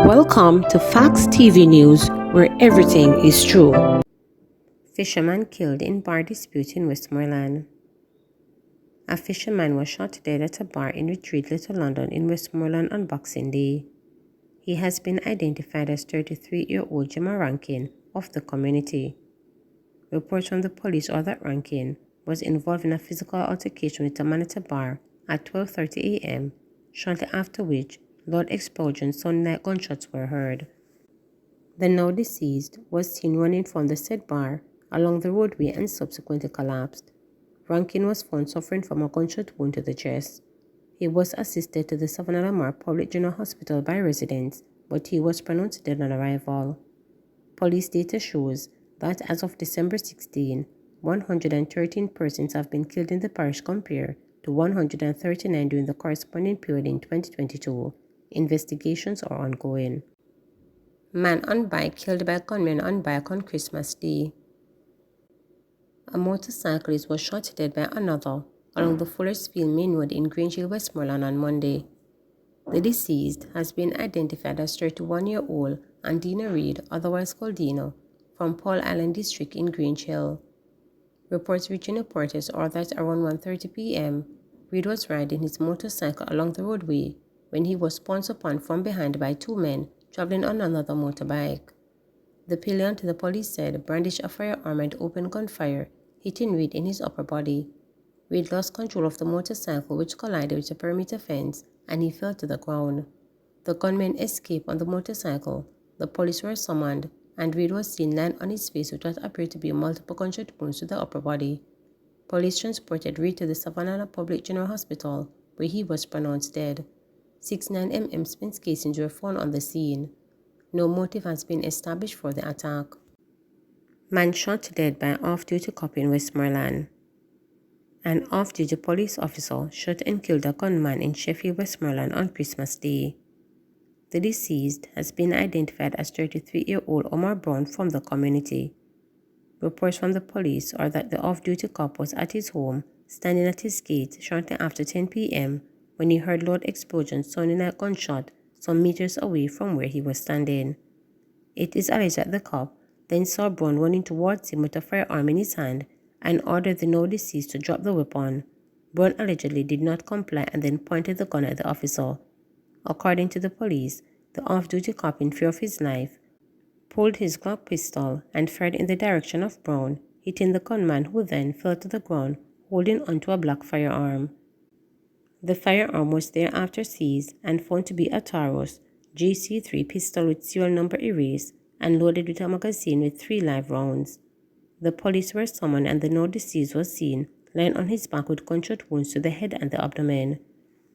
Welcome to Facts TV News, where everything is true. Fisherman killed in bar dispute in Westmoreland. A fisherman was shot dead at a bar in Retreat, Little London in Westmoreland on Boxing Day. He has been identified as 33-year-old Gemma Rankin of the community. Reports from the police are that Rankin was involved in a physical altercation with a man at a bar at 12:30 a.m., shortly after which loud explosions sounding like gunshots were heard. The now deceased was seen running from the said bar along the roadway and subsequently collapsed. Rankin was found suffering from a gunshot wound to the chest. He was assisted to the Savannah Lamar Public General Hospital by residents, but he was pronounced dead on arrival. Police data shows that as of December 16, 113 persons have been killed in the parish compared to 139 during the corresponding period in 2022. Investigations are ongoing. Man on bike killed by gunman on bike on Christmas Day. A motorcyclist was shot dead by another along the Fullersfield Main Road in Grange Hill, Westmoreland on Monday. The deceased has been identified as 31-year-old Andina Reid, otherwise called Dino, from Paul Island District in Grange Hill. Reports reaching reporters are that around 1:30 p.m., Reid was riding his motorcycle along the roadway when he was pounced upon from behind by two men traveling on another motorbike. The pillion, the police said, brandished a firearm and opened gunfire, hitting Reid in his upper body. Reid lost control of the motorcycle, which collided with a perimeter fence, and he fell to the ground. The gunman escaped on the motorcycle. The police were summoned, and Reid was seen lying on his face with what appeared to be multiple gunshot wounds to the upper body. Police transported Reid to the Savannah Public General Hospital, where he was pronounced dead. 6 9mm Spence casings were found on the scene. No motive has been established for the attack. Man shot dead by an off-duty cop in Westmoreland. An off-duty police officer shot and killed a gunman in Sheffield, Westmoreland on Christmas Day. The deceased has been identified as 33-year-old Omar Brown from the community. Reports from the police are that the off-duty cop was at his home, standing at his gate shortly after 10 p.m. when he heard loud explosions sounding like gunshot some meters away from where he was standing. It is alleged that the cop then saw Brown running towards him with a firearm in his hand and ordered the now deceased to drop the weapon. Brown allegedly did not comply and then pointed the gun at the officer. According to the police, the off-duty cop, in fear of his life, pulled his Glock pistol and fired in the direction of Brown, hitting the gunman, who then fell to the ground holding onto a black firearm. The firearm was thereafter seized and found to be a Taurus GC3 pistol with serial number erased and loaded with a magazine with 3 live rounds. The police were summoned and the now deceased was seen lying on his back with gunshot wounds to the head and the abdomen.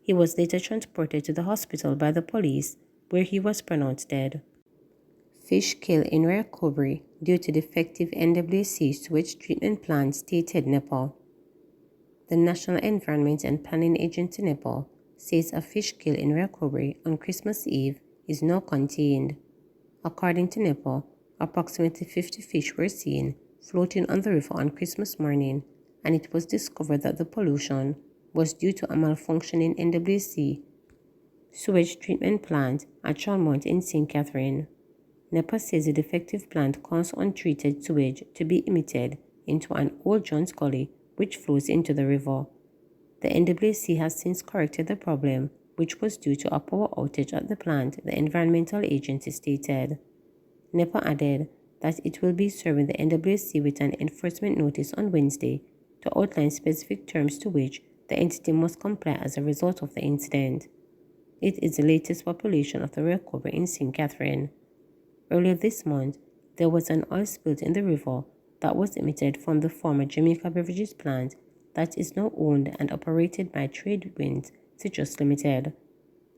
He was later transported to the hospital by the police, where he was pronounced dead. Fish killed in recovery due to defective NWC sewage treatment plant, stated Nepal. The National Environment and Planning Agency Nepal says a fish kill in recovery on Christmas Eve is now contained. According to Nepal, approximately 50 fish were seen floating on the river on Christmas morning, and it was discovered that the pollution was due to a malfunctioning NWC sewage treatment plant at Chalmont in St. Catherine. NEPA says the defective plant caused untreated sewage to be emitted into an old John's Gully, which flows into the river. The NWC has since corrected the problem, which was due to a power outage at the plant, the environmental agency stated. NEPA added that it will be serving the NWC with an enforcement notice on Wednesday to outline specific terms to which the entity must comply as a result of the incident. It is the latest population of the recovery in St. Catherine. Earlier this month, there was an oil spill in the river that was emitted from the former Jamaica beverages plant that is now owned and operated by Tradewind Citrus Limited.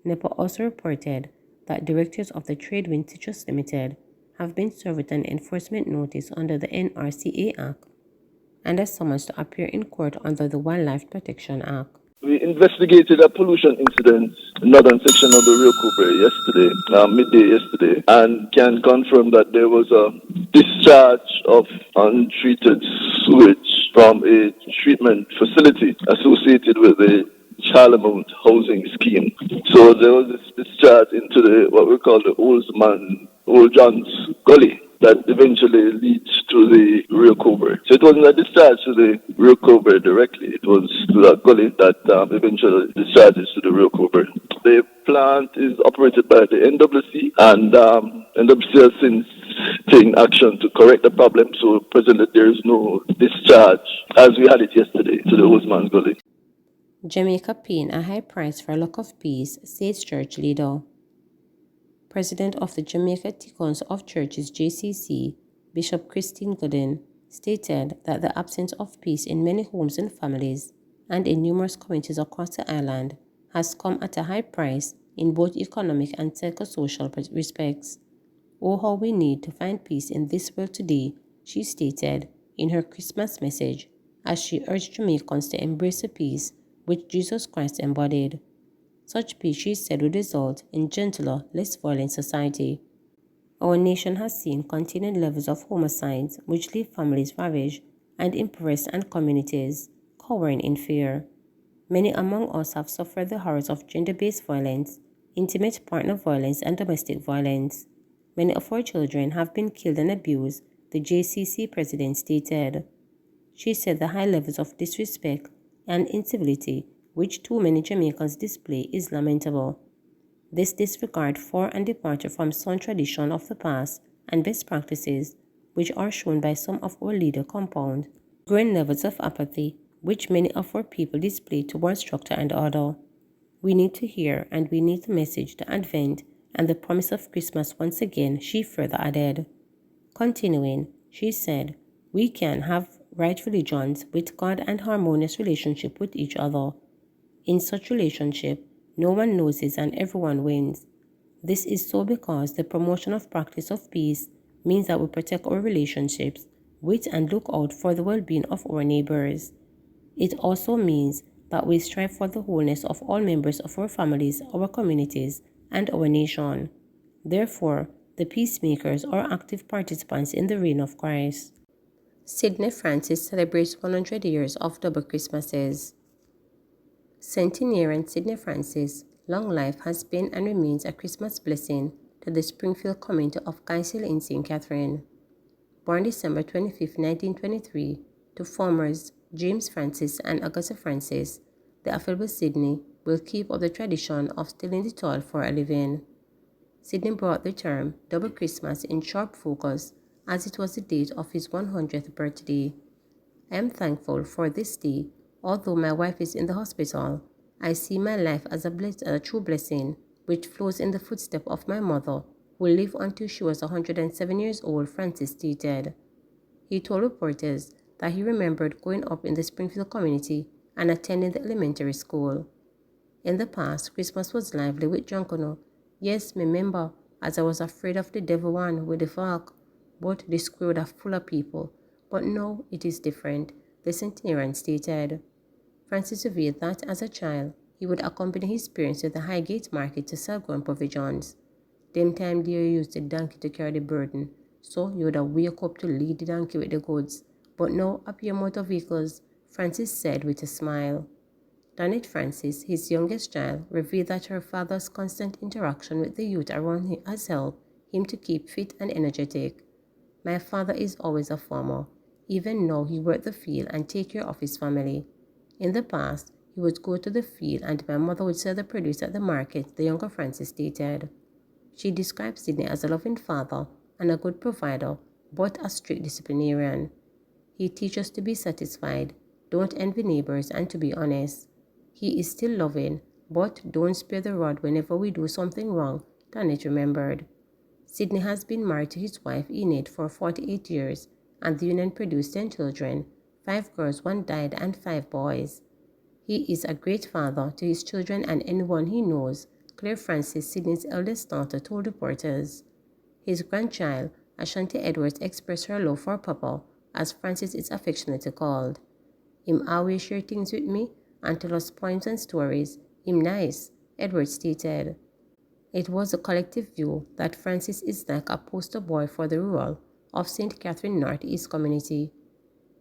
NEPA also reported that directors of the Tradewind Citrus Limited have been served with an enforcement notice under the NRCA Act and a summons to appear in court under the Wildlife Protection Act. We investigated a pollution incident in the northern section of the Rio Cobre midday yesterday, and can confirm that there was a discharge of untreated sewage from a treatment facility associated with the Parliament housing scheme. So there was this discharge into the what we call the Old John's Gully that eventually leads to the Rio Cobre. So it wasn't a discharge to the Rio Cobre directly. It was to that gully that eventually discharges to the Rio Cobre. The plant is operated by the NWC, and NWC has since taken action to correct the problem. So presently there is no discharge as we had it yesterday to the Old Gully. Jamaica paying a high price for lack of peace, says church leader. President of the Jamaica Council of Churches JCC, Bishop Christine Gooden, stated that the absence of peace in many homes and families and in numerous communities across the island has come at a high price in both economic and psychosocial respects. Oh, how we need to find peace in this world today, she stated in her Christmas message as she urged Jamaicans to embrace the peace which Jesus Christ embodied. Such peace, she said, would result in gentler, less violent society. Our nation has seen continued levels of homicides which leave families ravaged and impoverished and communities cowering in fear. Many among us have suffered the horrors of gender-based violence, intimate partner violence, and domestic violence. Many of our children have been killed and abused, the JCC president stated. She said the high levels of disrespect and incivility which too many Jamaicans display is lamentable. This disregard for and departure from sound tradition of the past and best practices, which are shown by some of our leader compound, growing levels of apathy which many of our people display towards structure and order. We need to hear and we need the message, the advent, and the promise of Christmas once again, she further added. Continuing, she said, we can have right religions with God and harmonious relationship with each other. In such relationship, no one loses and everyone wins. This is so because the promotion of practice of peace means that we protect our relationships with and look out for the well-being of our neighbors. It also means that we strive for the wholeness of all members of our families, our communities, and our nation. Therefore, the peacemakers are active participants in the reign of Christ. Sydney Francis celebrates 100 years of double Christmases. Centenarian Sydney Francis, long life, has been and remains a Christmas blessing to the Springfield community of Kyle in St. Catherine. Born December 25, 1923, to farmers James Francis and Augusta Francis, the affable Sydney will keep up the tradition of stilling the toil for a living. Sydney brought the term double Christmas in sharp focus as it was the date of his 100th birthday. I am thankful for this day. Although my wife is in the hospital, I see my life as a true blessing, which flows in the footsteps of my mother, who lived until she was 107 years old, Francis stated. He told reporters that he remembered growing up in the Springfield community and attending the elementary school. In the past, Christmas was lively with drunkenness. Yes, remember, as I was afraid of the devil one with the fork, but the school was full of people. But now it is different, the centenarian stated. Francis revealed that as a child, he would accompany his parents to the Highgate market to sell grown provisions. Them time they used the donkey to carry the burden, so you would have wake up to lead the donkey with the goods. But now appear motor vehicles, Francis said with a smile. Janet Francis, his youngest child, revealed that her father's constant interaction with the youth around him has helped him to keep fit and energetic. My father is always a farmer. Even now he worked the field and take care of his family. In the past, he would go to the field and my mother would sell the produce at the market, the younger Francis stated. She described Sydney as a loving father and a good provider, but a strict disciplinarian. He teaches us to be satisfied, don't envy neighbors, and to be honest. He is still loving, but don't spare the rod whenever we do something wrong, Janet remembered. Sydney has been married to his wife Enid for 48 years, and the union produced 10 children, 5 girls, 1 died, and 5 boys. He is a great father to his children and anyone he knows, Claire Francis, Sydney's eldest daughter, told reporters. His grandchild, Ashanti Edwards, expressed her love for Papa, as Francis is affectionately called. Him always share things with me and tell us poems and stories. Him nice, Edwards stated. It was a collective view that Francis is like a poster boy for the rural of St. Catherine Northeast community.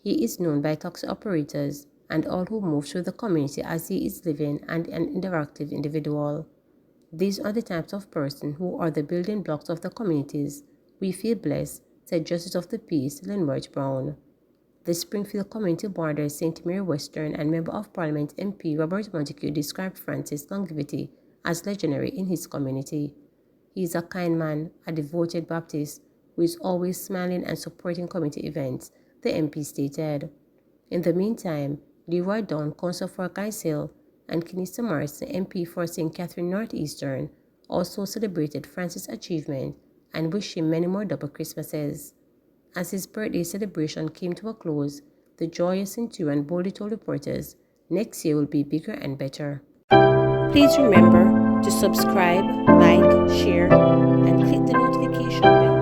He is known by taxi operators and all who move through the community as he is living and an interactive individual. These are the types of person who are the building blocks of the communities. We feel blessed, said Justice of the Peace Linworth Brown. The Springfield Community Boarder St. Mary Western and Member of Parliament MP Robert Montague described Francis' longevity as legendary in his community. He is a kind man, a devoted Baptist, who is always smiling and supporting community events, the MP stated. In the meantime, Leroy Dunn, Council for Guys Hill, and Kenista Morris, the MP for St. Catherine Northeastern, also celebrated Francis' achievement and wished him many more double Christmases. As his birthday celebration came to a close, the joyous centurion boldly told reporters, next year will be bigger and better. Please remember to subscribe, like, share, and click the notification bell.